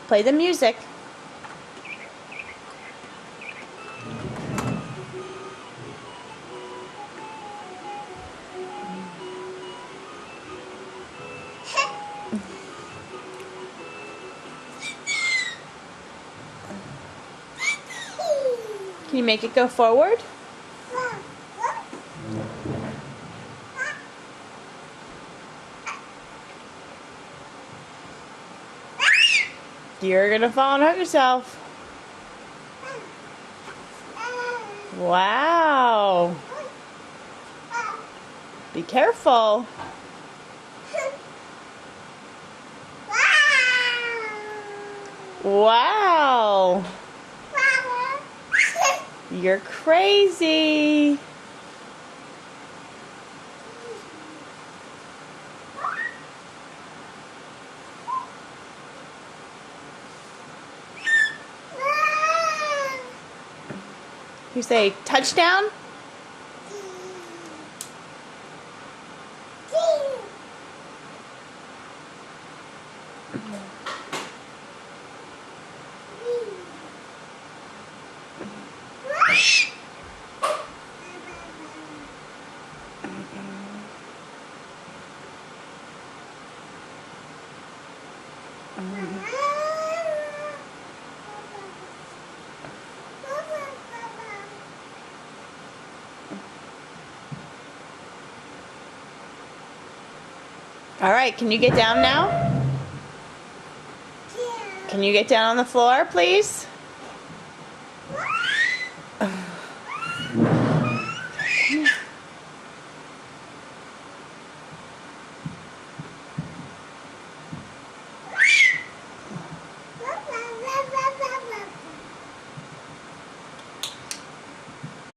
Play the music. Can you make it go forward? You're gonna fall and hurt yourself. Wow. Be careful. Wow. You're crazy. You say touchdown? All right, can you get down now? Can you get down on the floor, please?